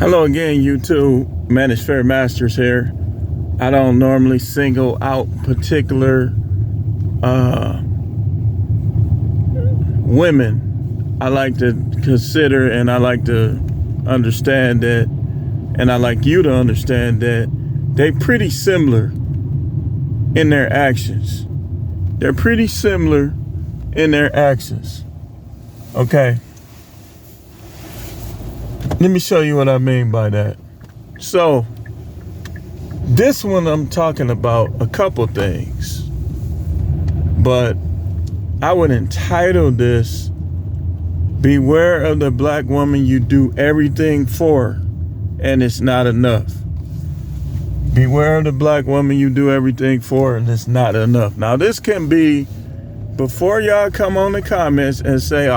Hello again, YouTube. Managed Fair Masters here. I don't normally single out particular women. I like to consider and I like to understand that, and I like you to understand that they pretty similar in their actions. They're pretty similar in their actions. Okay. Let me show you what I mean by that. So, this one I'm talking about a couple things, but I would entitle this, Beware of the Black Woman You Do Everything For, and It's Not Enough. Beware of the black woman you do everything for, and it's not enough. Now, this can be, before y'all come on the comments and say,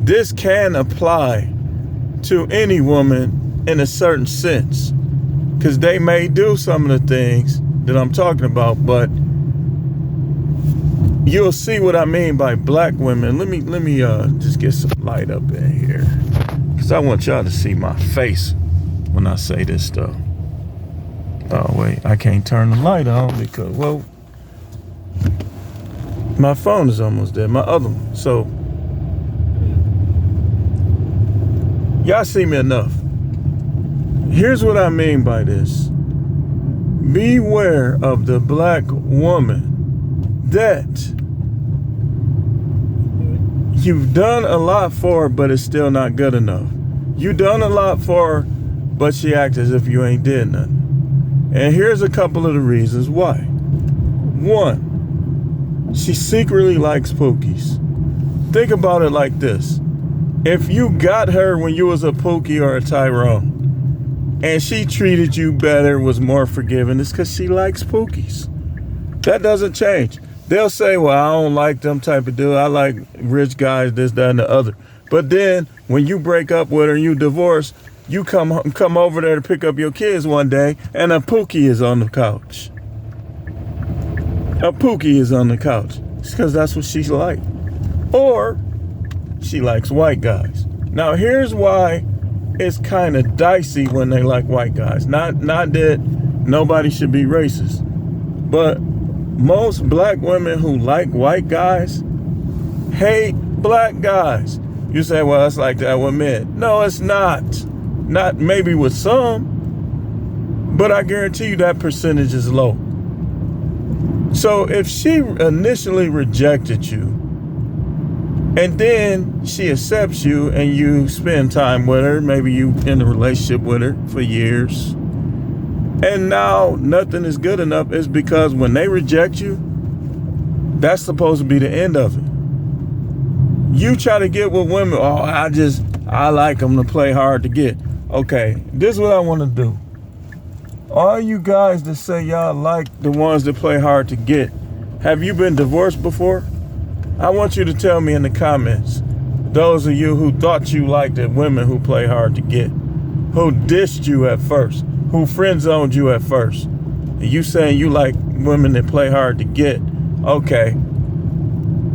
this can apply to any woman in a certain sense, because they may do some of the things that I'm talking about, but you'll see what I mean by black women. Let me just get some light up in here, because I want y'all to see my face when I say this stuff. Oh wait, I can't turn the light on because, well, my phone is almost dead, my other one. So y'all see me enough. Here's what I mean by this. Beware of the black woman that you've done a lot for, but it's still not good enough. You done a lot for her, but she acts as if you ain't did nothing. And here's a couple of the reasons why. One, she secretly likes pookies. Think about it like this. If you got her when you was a pookie or a Tyrone, and she treated you better, was more forgiving, it's because she likes pookies. That doesn't change. They'll say, well, I don't like them type of dude. I like rich guys, this, that, and the other. But then when you break up with her and you divorce, you come over there to pick up your kids one day, and a pookie is on the couch. A pookie is on the couch. It's because that's what she's like. Or she likes white guys. Now, here's why it's kind of dicey when they like white guys. Not that nobody should be racist, but most black women who like white guys hate black guys. You say, well, it's like that with men. No, it's not. Not maybe with some, but I guarantee you that percentage is low. So if she initially rejected you, and then she accepts you and you spend time with her, maybe you in a relationship with her for years, and now nothing is good enough, is because when they reject you, that's supposed to be the end of it. You try to get with women, I like them to play hard to get. Okay, this is what I want to do. All you guys that say y'all like the ones that play hard to get, have you been divorced before? I want you to tell me in the comments, those of you who thought you liked the women who play hard to get, who dissed you at first, who friend zoned you at first, and you saying you like women that play hard to get. Okay,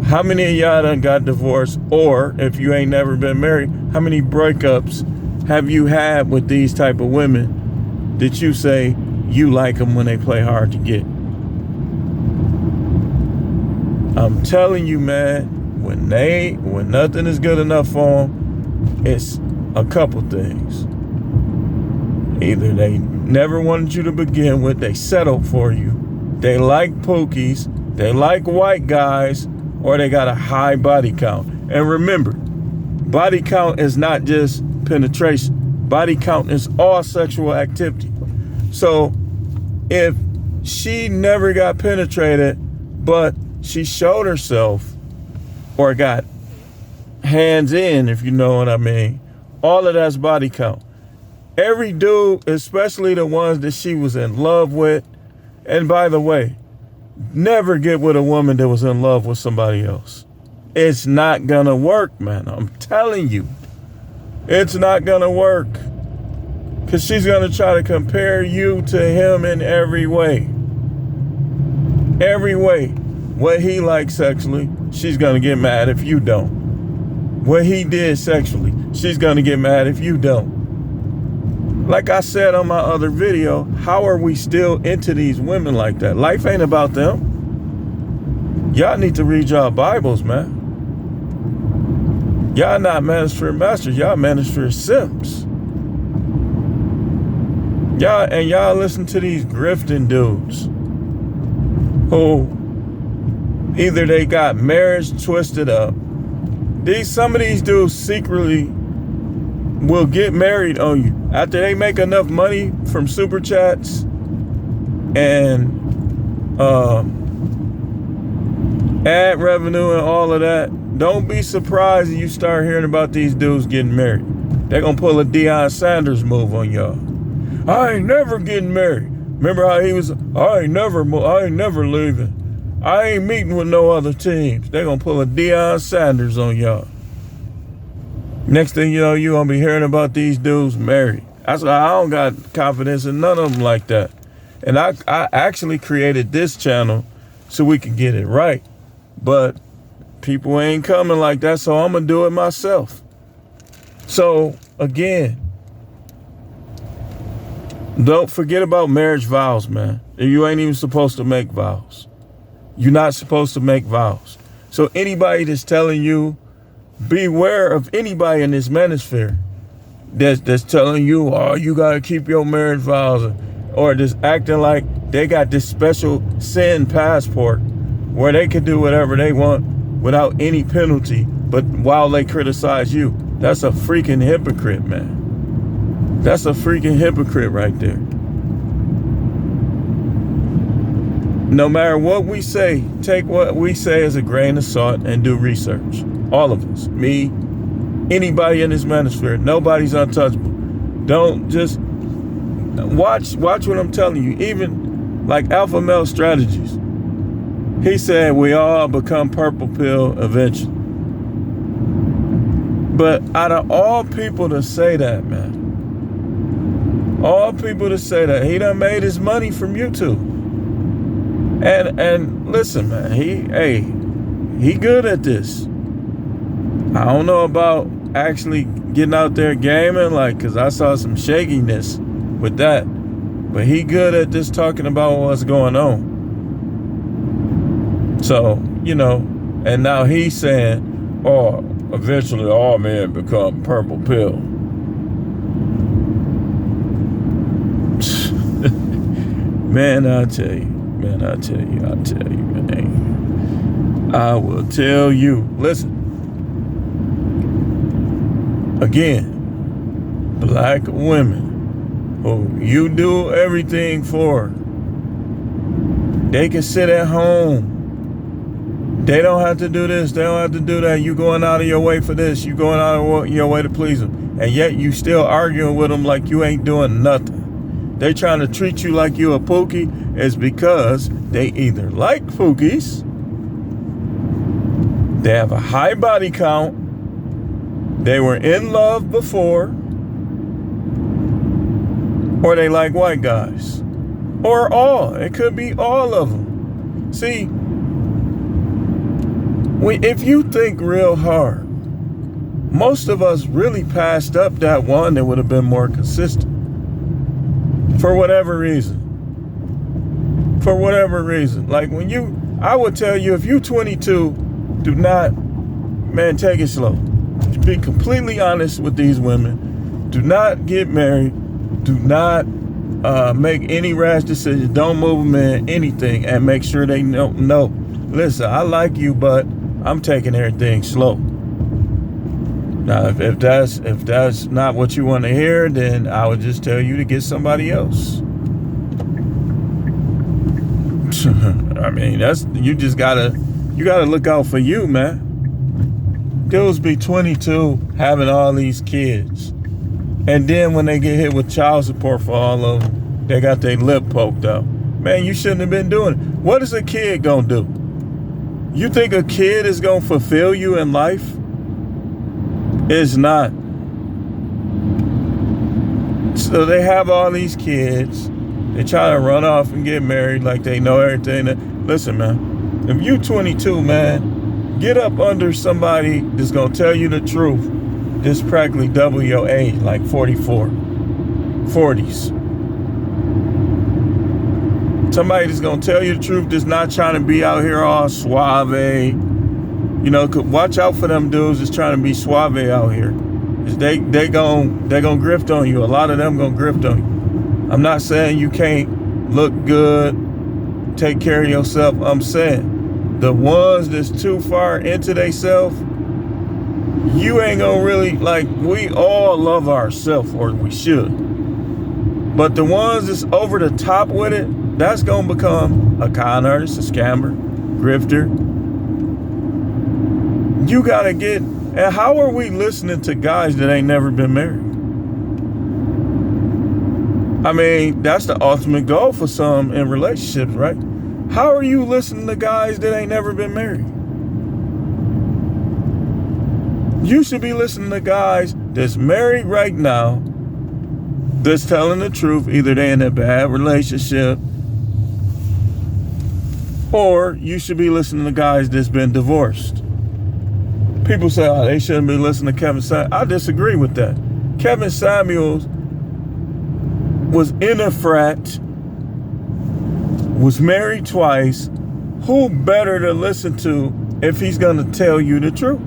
how many of y'all done got divorced? Or if you ain't never been married, how many breakups have you had with these type of women that you say you like them when they play hard to get? I'm telling you, man, when nothing is good enough for them, it's a couple things. Either they never wanted you to begin with, they settled for you, they like pookies, they like white guys, or they got a high body count. And remember, body count is not just penetration. Body count is all sexual activity. So if she never got penetrated, but she showed herself or got hands in, if you know what I mean, all of that's body count. Every dude, especially the ones that she was in love with, and by the way, never get with a woman that was in love with somebody else. It's not gonna work, man. I'm telling you. It's not gonna work. Because she's gonna try to compare you to him in every way. Every way. What he likes sexually, she's gonna get mad if you don't. What he did sexually, she's gonna get mad if you don't. Like I said on my other video, how are we still into these women like that? Life ain't about them. Y'all need to read y'all Bibles, man. Y'all not manosphere masters, y'all manosphere simps. Y'all listen to these grifting dudes who either they got marriage twisted up. Some of these dudes secretly will get married on you after they make enough money from super chats and ad revenue and all of that. Don't be surprised if you start hearing about these dudes getting married. They're gonna pull a Deion Sanders move on y'all. I ain't never getting married. Remember how he was, I ain't never leaving. I ain't meeting with no other teams. They're gonna pull a Deion Sanders on y'all. Next thing you know, you're gonna be hearing about these dudes married. That's why I don't got confidence in none of them like that. And I actually created this channel so we could get it right. But people ain't coming like that, so I'm gonna do it myself. So again, don't forget about marriage vows, man. You ain't even supposed to make vows. You're not supposed to make vows. So anybody that's telling you, beware of anybody in this manosphere that's telling you, oh, you gotta keep your marriage vows, or just acting like they got this special sin passport where they can do whatever they want without any penalty, but while they criticize you. That's a freaking hypocrite, man. That's a freaking hypocrite right there. No matter what we say, take what we say as a grain of salt and do research. All of us, me, anybody in this manosphere, nobody's untouchable. Don't just watch what I'm telling you. Even like Alpha Male Strategies, he said we all become purple pill eventually. But out of all people to say that, man, all people to say that, he done made his money from YouTube. And listen, man, he good at this. I don't know about actually getting out there gaming, like, cause I saw some shakiness with that. But he good at this, talking about what's going on. So, you know, and now he's saying, oh, eventually all men become purple pill. Man, I tell you, man. I will tell you. Listen. Again, black women who you do everything for, they can sit at home. They don't have to do this. They don't have to do that. You going out of your way for this. You going out of your way to please them. And yet you still arguing with them like you ain't doing nothing. They trying to treat you like you a pookie is because they either like pookies, they have a high body count, they were in love before, or they like white guys. Or all. It could be all of them. See, if you think real hard, most of us really passed up that one that would have been more consistent. For whatever reason. Like I would tell you, if you 22, do not, man, take it slow. Be completely honest with these women. Do not get married. Do not make any rash decisions. Don't move them in anything, and make sure they know. Listen, I like you, but I'm taking everything slow. Now, if that's not what you want to hear, then I would just tell you to get somebody else. I mean, you gotta look out for you, man. Dudes be 22 having all these kids, and then when they get hit with child support for all of them, they got their lip poked out. Man, you shouldn't have been doing it. What is a kid gonna do? You think a kid is gonna fulfill you in life? It's not. So they have all these kids. They try to run off and get married like they know everything. Listen, man, if you 22, man, get up under somebody that's gonna tell you the truth. This practically double your age, like 44. 40s. Somebody that's gonna tell you the truth, that's not trying to be out here all suave. You know, watch out for them dudes that's trying to be suave out here. They gon' grift on you. A lot of them gonna grift on you. I'm not saying you can't look good, take care of yourself. I'm saying the ones that's too far into theyself, you ain't gonna really, like, we all love ourselves, or we should. But the ones that's over the top with it, that's gonna become a con artist, a scammer, grifter. You gotta get, and how are we listening to guys that ain't never been married? I mean, that's the ultimate goal for some in relationships, right? How are you listening to guys that ain't never been married? You should be listening to guys that's married right now, that's telling the truth. Either they in a bad relationship, or you should be listening to guys that's been divorced. People say, oh, they shouldn't be listening to Kevin Samuels. I disagree with that. Kevin Samuels was in a frat, was married twice. Who better to listen to if he's going to tell you the truth?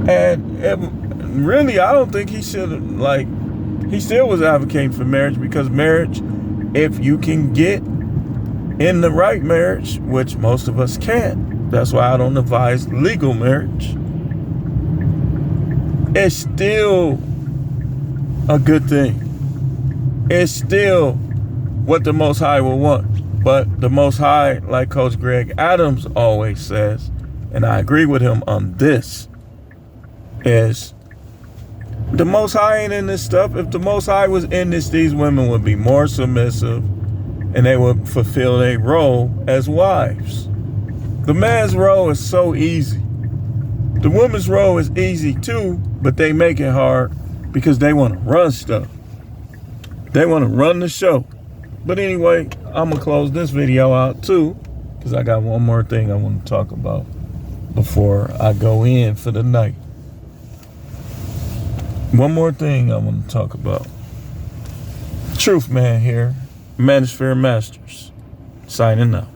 And really, I don't think he should have, like, he still was advocating for marriage, because marriage, if you can get in the right marriage, which most of us can't, that's why I don't advise legal marriage, it's still a good thing. It's still what the Most High will want. But the Most High, like Coach Greg Adams always says, and I agree with him on this, is the Most High ain't in this stuff. If the Most High was in this, these women would be more submissive and they would fulfill their role as wives. The man's role is so easy. The woman's role is easy too, but they make it hard because they want to run stuff. They want to run the show. But anyway, I'm going to close this video out too, because I got one more thing I want to talk about before I go in for the night. One more thing I want to talk about. Truth Man here, Manosphere Masters, signing out.